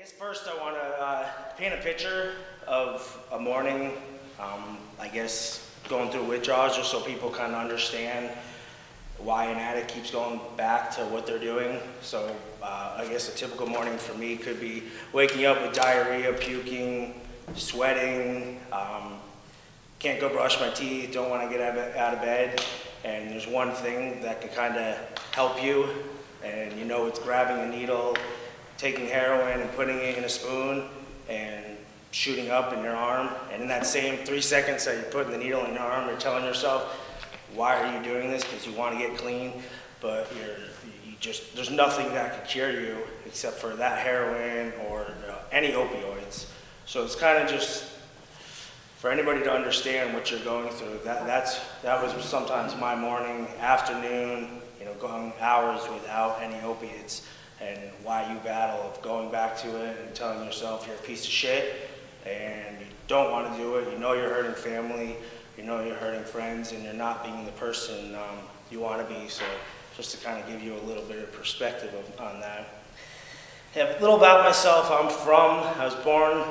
guess first I want to paint a picture of a morning, I guess going through withdrawals, just so people kind of understand why an addict keeps going back to what they're doing. So I guess a typical morning for me could be waking up with diarrhea, puking, sweating, can't go brush my teeth, don't want to get out of bed, and there's one thing that could kind of help you, and you know it's grabbing a needle, taking heroin and putting it in a spoon and shooting up in your arm, and in that same 3 seconds that you're putting the needle in your arm, you're telling yourself, why are you doing this? Because you want to get clean, but there's nothing that could cure you except for that heroin or any opioids. So it's kind of just for anybody to understand what you're going through. That was sometimes my morning, afternoon, going hours without any opiates, and why you battle of going back to it and telling yourself you're a piece of shit and you don't want to do it. You know you're hurting family, you know you're hurting friends, and you're not being the person you want to be. So just to kind of give you a little bit of perspective on that. Yeah, a little about myself. I was born,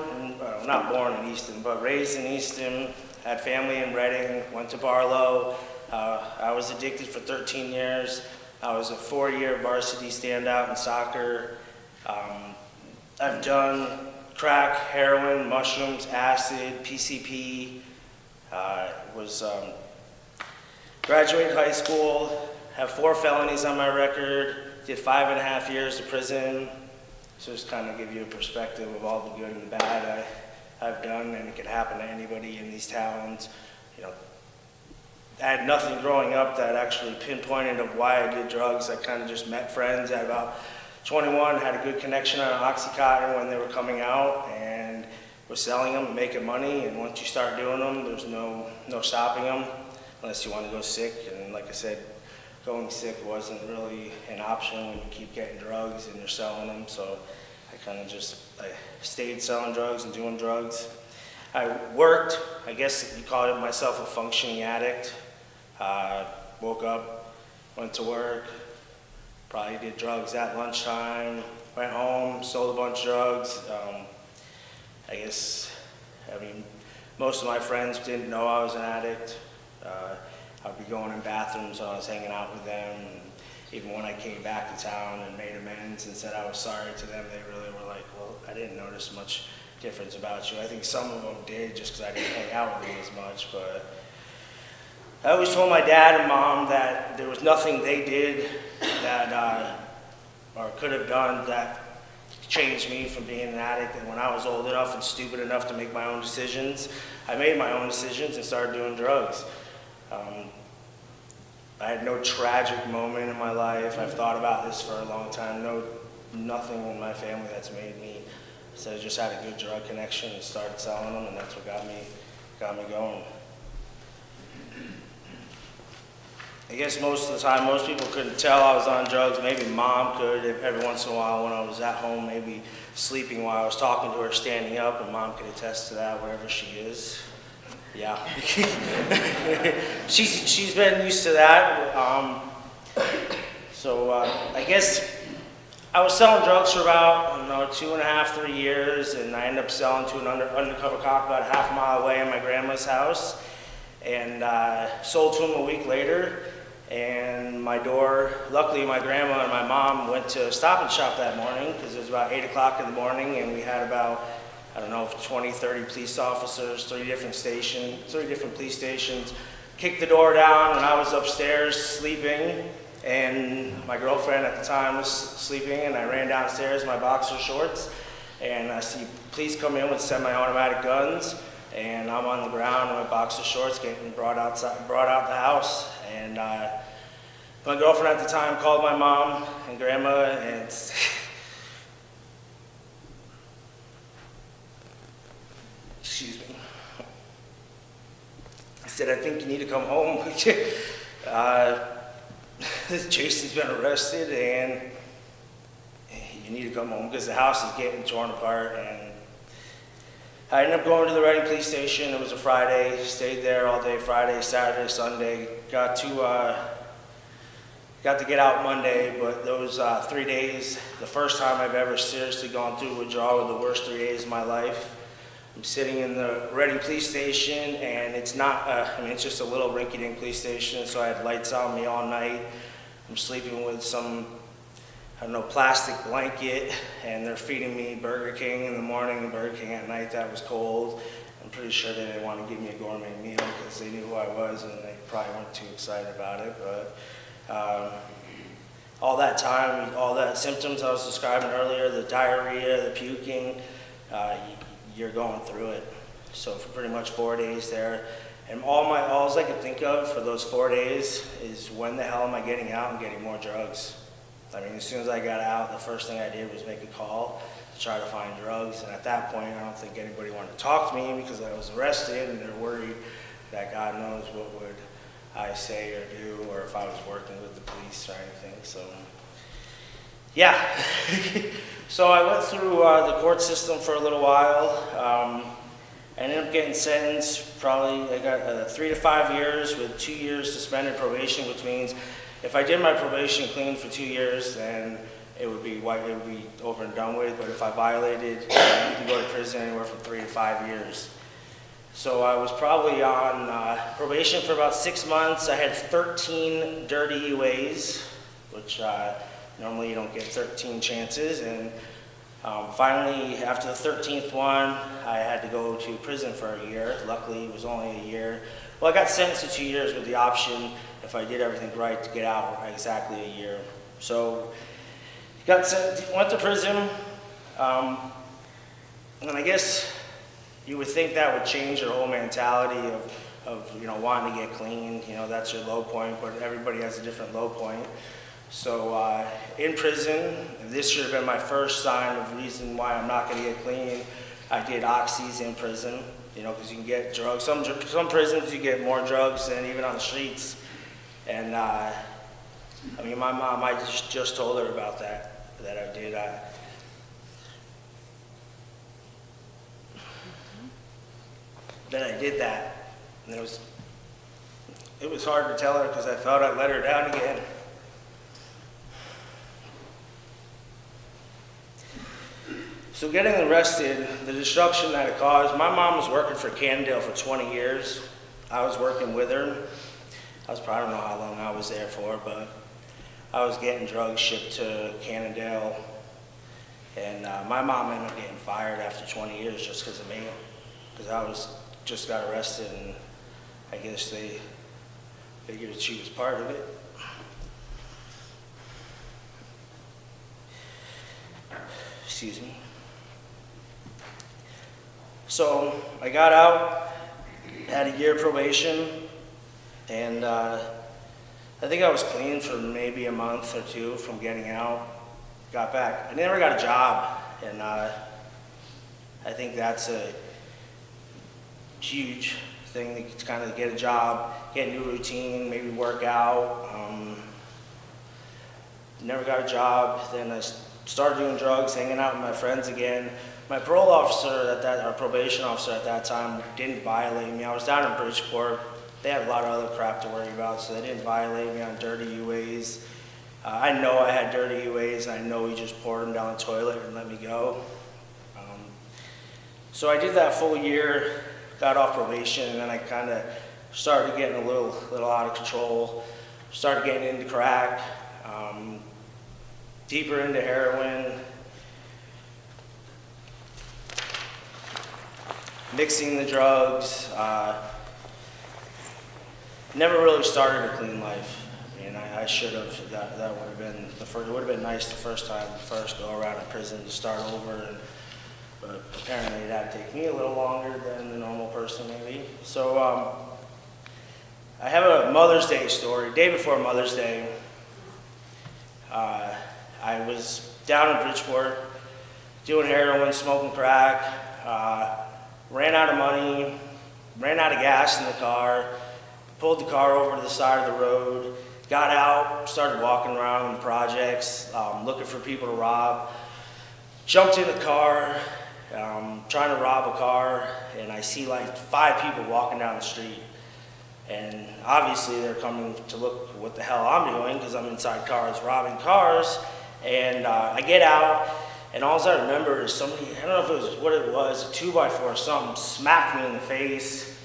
not born in Easton, but raised in Easton, had family in Reading, went to Barlow. I was addicted for 13 years. I was a 4-year varsity standout in soccer. I've done crack, heroin, mushrooms, acid, PCP. Graduated high school, have 4 felonies on my record, did 5.5 years of prison. So just kind of give you a perspective of all the good and the bad I've done, and it could happen to anybody in these towns. I had nothing growing up that actually pinpointed of why I did drugs. I kind of just met friends at about 21, had a good connection on Oxycontin when they were coming out, and was selling them and making money. And once you start doing them, there's no stopping them unless you want to go sick. And like I said, going sick wasn't really an option when you keep getting drugs and you're selling them. So I stayed selling drugs and doing drugs. I worked, I guess you call it myself a functioning addict. Woke up, went to work, probably did drugs at lunchtime, went home, sold a bunch of drugs. Most of my friends didn't know I was an addict. I'd be going in bathrooms when I was hanging out with them. And even when I came back to town and made amends and said I was sorry to them, they really were like, well, I didn't notice much difference about you. I think some of them did just because I didn't hang out with them as much, but I always told my dad and mom that there was nothing they did that or could have done that changed me from being an addict. And when I was old enough and stupid enough to make my own decisions, I made my own decisions and started doing drugs. I had no tragic moment in my life. I've thought about this for a long time. Nothing in my family that's made me. So I just had a good drug connection and started selling them, and that's what got me going. I guess most of the time, most people couldn't tell I was on drugs. Maybe mom could every once in a while when I was at home, maybe sleeping while I was talking to her, standing up, and mom could attest to that wherever she is. Yeah. she's been used to that. I guess I was selling drugs for about 2.5, 3 years, and I ended up selling to an undercover cop about a half a mile away in my grandma's house, and sold to him a week later. And luckily my grandma and my mom went to Stop and Shop that morning because it was about 8 o'clock in the morning, and we had about 20, 30 police officers, 3 different police stations, kicked the door down, and I was upstairs sleeping, and my girlfriend at the time was sleeping, and I ran downstairs in my boxer shorts, and I see police come in with semi-automatic guns, and I'm on the ground in my boxer shorts getting brought out the house, and my girlfriend at the time called my mom and grandma, and excuse me. I said, I think you need to come home. Jason's been arrested, and you need to come home because the house is getting torn apart. And I ended up going to the Reading police station. It was a Friday. Stayed there all day, Friday, Saturday, Sunday. Got got to get out Monday, but those 3 days, the first time I've ever seriously gone through withdrawal, were the worst 3 days of my life. I'm sitting in the Reading police station, and it's not, it's just a little rinky-dink police station, so I had lights on me all night. I'm sleeping with some, I don't know, plastic blanket, and they're feeding me Burger King in the morning and Burger King at night. That was cold. I'm pretty sure they didn't want to give me a gourmet meal because they knew who I was, and they probably weren't too excited about it. But all that time, all that symptoms I was describing earlier, the diarrhea, the puking, you're going through it. So for pretty much 4 days there, and all I could think of for those 4 days is, when the hell am I getting out and getting more drugs? I mean, as soon as I got out, the first thing I did was make a call to try to find drugs, and at that point, I don't think anybody wanted to talk to me because I was arrested, and they're worried that God knows what would I say or do, or if I was working with the police or anything. So, yeah. So I went through the court system for a little while. I ended up getting sentenced, I got 3 to 5 years with 2 years suspended probation, which means if I did my probation clean for 2 years, then it would be over and done with. But if I violated, you can go to prison anywhere from 3 to 5 years. So I was probably on probation for about 6 months. I had 13 dirty UAs, which normally you don't get 13 chances. And finally, after the 13th one, I had to go to prison for a year. Luckily, it was only a year. Well, I got sentenced to 2 years with the option, if I did everything right, to get out exactly a year. So, went to prison, and I guess you would think that would change your whole mentality of wanting to get clean. That's your low point, but everybody has a different low point. So in prison, this should have been my first sign of reason why I'm not going to get clean. I did oxys in prison, because you can get drugs. Some prisons you get more drugs than even on the streets. And my mom, I just told her about that I did. That I did that. And it was hard to tell her because I thought I'd let her down again. So getting arrested, the destruction that it caused, my mom was working for Cannondale for 20 years. I was working with her. I don't know how long I was there for, but I was getting drugs shipped to Cannondale. And my mom ended up getting fired after 20 years just because of me. Because I just got arrested, and I guess they figured she was part of it. Excuse me. So I got out, had a year probation, and I think I was clean for maybe a month or two from getting out. Got back. I never got a job, and I think that's a huge thing to kind of get a job, get a new routine, maybe work out. Never got a job. Then I started doing drugs, hanging out with my friends again. My parole officer or probation officer at that time didn't violate me. I was down in Bridgeport. They had a lot of other crap to worry about, so they didn't violate me on dirty UAs. I know I had dirty UAs, and I know he just poured them down the toilet and let me go. So I did that full year, got off probation, and then I kind of started getting a little out of control. Started getting into crack, deeper into heroin, mixing the drugs. Never really started a clean life. I should have. That would have been the first. It would have been nice the first go around in prison to start over. But apparently it had to take me a little longer than the normal person, maybe. So I have a Mother's Day story. Day before Mother's Day, I was down in Bridgeport doing heroin, smoking crack. Ran out of money, ran out of gas in the car, pulled the car over to the side of the road, got out, started walking around the projects, looking for people to rob. Jumped in the car, trying to rob a car, and I see like 5 people walking down the street. And obviously they're coming to look what the hell I'm doing because I'm inside cars robbing cars. And I get out, and all I remember is somebody, I don't know if it was what it was, a 2x4 or something, smacked me in the face,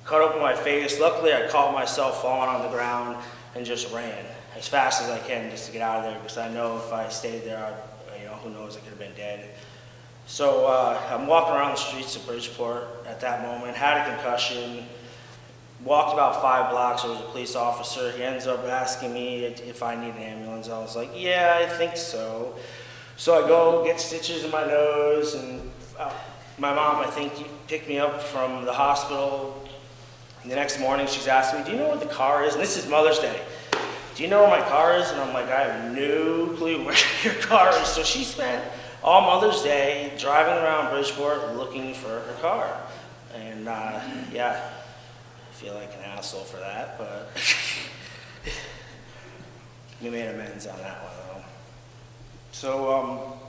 cut open my face. Luckily I caught myself falling on the ground and just ran as fast as I can just to get out of there, because I know if I stayed there, who knows, I could have been dead. So I'm walking around the streets of Bridgeport at that moment, had a concussion, walked about 5 blocks. There was a police officer. He ends up asking me if I need an ambulance. I was like, yeah, I think so. So I go get stitches in my nose, and my mom, I think, picked me up from the hospital. And the next morning she's asking me, do you know where the car is? And this is Mother's Day. Do you know where my car is? And I'm like, I have no clue where your car is. So she spent all Mother's Day driving around Bridgeport looking for her car. And yeah, I feel like an asshole for that, but we made amends on that one though. So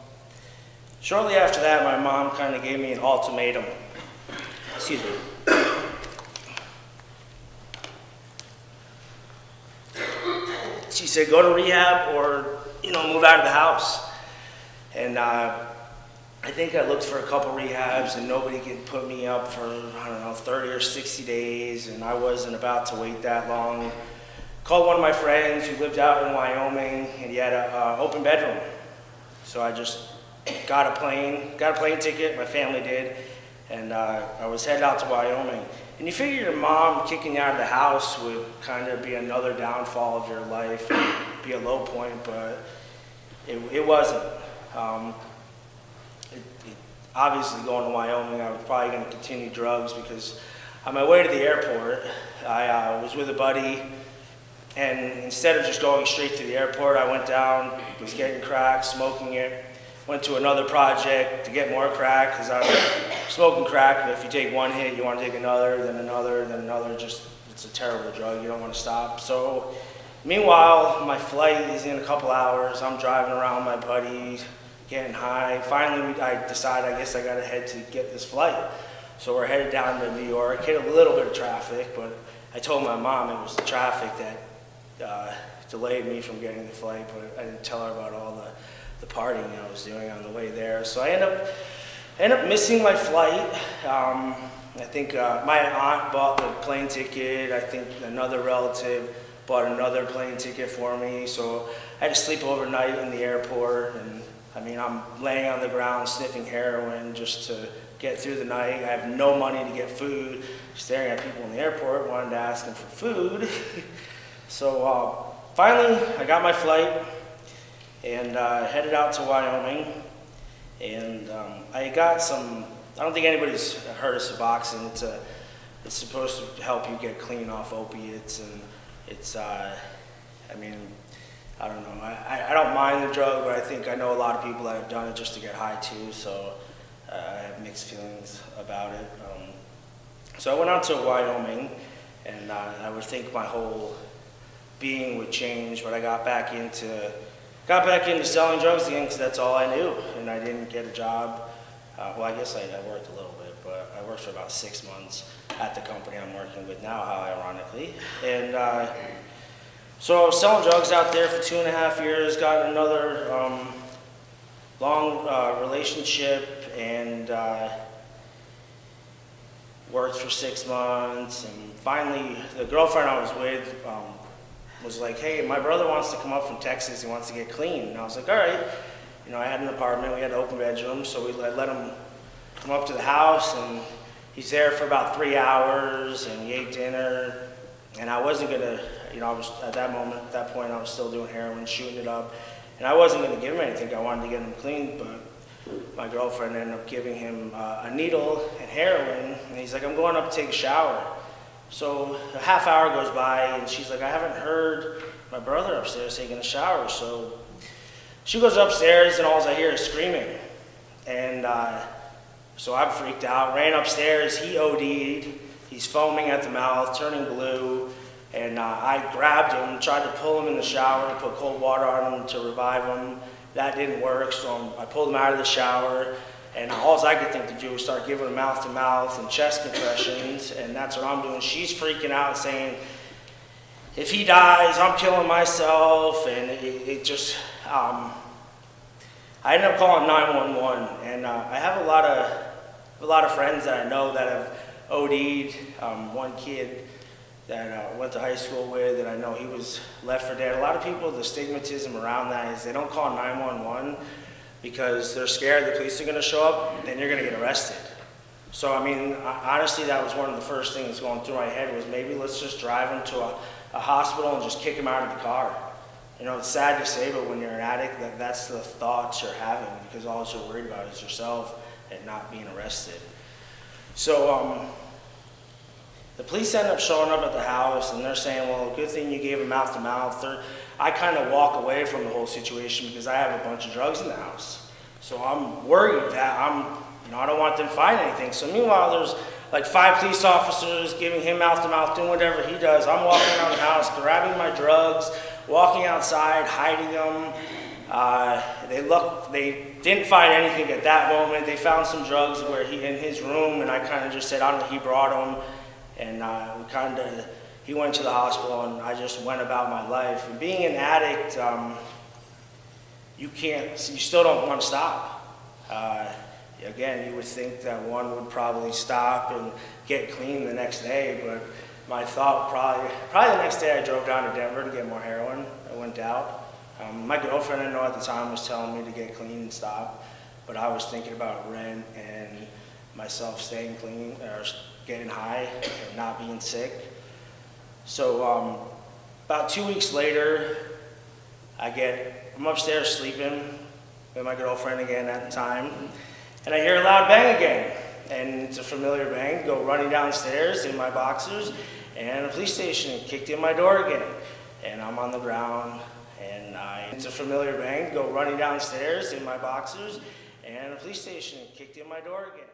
shortly after that, my mom kind of gave me an ultimatum. Excuse me. She said, go to rehab or, move out of the house. And I think I looked for a couple rehabs and nobody could put me up for, 30 or 60 days, and I wasn't about to wait that long. Called one of my friends who lived out in Wyoming, and he had an open bedroom. So I just got a plane ticket, my family did, and I was headed out to Wyoming. And you figure your mom kicking you out of the house would kind of be another downfall of your life, be a low point, but it wasn't. Obviously going to Wyoming, I was probably going to continue drugs, because on my way to the airport, I was with a buddy, and instead of just going straight to the airport, I went down, was getting crack, smoking it, went to another project to get more crack, because I was smoking crack, but if you take one hit, you want to take another, then another, then another. Just, it's a terrible drug, you don't want to stop. So meanwhile, my flight is in a couple hours. I'm driving around with my buddy, getting high. Finally, I decide I guess I got to head to get this flight. So we're headed down to New York, hit a little bit of traffic, but I told my mom it was the traffic that delayed me from getting the flight, but I didn't tell her about all the partying I was doing on the way there. So I end up missing my flight. I think my aunt bought the plane ticket. I think another relative bought another plane ticket for me. So I had to sleep overnight in the airport, and I'm laying on the ground sniffing heroin just to get through the night. I have no money to get food. Staring at people in the airport, wanted to ask them for food. So finally, I got my flight and headed out to Wyoming. And I got some, I don't think anybody's heard of Suboxone. It's supposed to help you get clean off opiates, and it's, I don't know. I don't mind the drug, but I think I know a lot of people that have done it just to get high too, so I have mixed feelings about it. So I went out to Wyoming, and I would think my whole being would change, but I got back into selling drugs again, because that's all I knew, and I didn't get a job. Well, I guess I worked a little bit, but I worked for about 6 months at the company I'm working with now, how ironically. And so I was selling drugs out there for 2.5 years, got another long relationship, and worked for 6 months. And finally, the girlfriend I was with was like, hey, my brother wants to come up from Texas, he wants to get clean. And I was like, all right. I had an apartment, we had an open bedroom, so I let him come up to the house, and he's there for about 3 hours, and he ate dinner. And I wasn't gonna, I was at that point, I was still doing heroin, shooting it up, and I wasn't gonna give him anything. I wanted to get him clean, but my girlfriend ended up giving him a needle and heroin, and he's like, I'm going up to take a shower. So a half hour goes by, and she's like, I haven't heard my brother upstairs taking a shower. So she goes upstairs, and all I hear is screaming. And so I'm freaked out, ran upstairs. He OD'd. He's foaming at the mouth, turning blue. And I grabbed him, tried to pull him in the shower, put cold water on him to revive him. That didn't work, so I pulled him out of the shower. And all I could think to do was start giving her mouth-to-mouth and chest compressions, and that's what I'm doing. She's freaking out, saying, if he dies, I'm killing myself, and it just, I ended up calling 911, and I have a lot of friends that I know that have OD'd. One kid that I went to high school with, and I know he was left for dead. A lot of people, the stigmatism around that is they don't call 911 because they're scared the police are going to show up, then you're going to get arrested. So, I mean, honestly, that was one of the first things going through my head was maybe let's just drive him to a hospital and just kick him out of the car. You know, it's sad to say, but when you're an addict, that's the thoughts you're having because all you're worried about is yourself and not being arrested. So, the police end up showing up at the house, and they're saying, well, good thing you gave him mouth-to-mouth. I kind of walk away from the whole situation because I have a bunch of drugs in the house. So I'm worried that I don't want them to find anything. So meanwhile, there's like 5 police officers giving him mouth-to-mouth, doing whatever he does. I'm walking around the house, grabbing my drugs, walking outside, hiding them. They didn't find anything at that moment. They found some drugs in his room, and I kind of just said, I don't know, he brought them. And he went to the hospital, and I just went about my life. And being an addict, you still don't want to stop. Again, you would think that one would probably stop and get clean the next day, but my thought probably the next day I drove down to Denver to get more heroin. I went out. My girlfriend, I know at the time, was telling me to get clean and stop, but I was thinking about rent and myself staying clean, or getting high and not being sick. So about 2 weeks later, I'm upstairs sleeping with my girlfriend again at the time, and I hear a loud bang again, and it's a familiar bang. Go running downstairs in my boxers, and a police station kicked in my door again, and I'm on the ground, and it's a familiar bang. Go running downstairs in my boxers, and a police station kicked in my door again.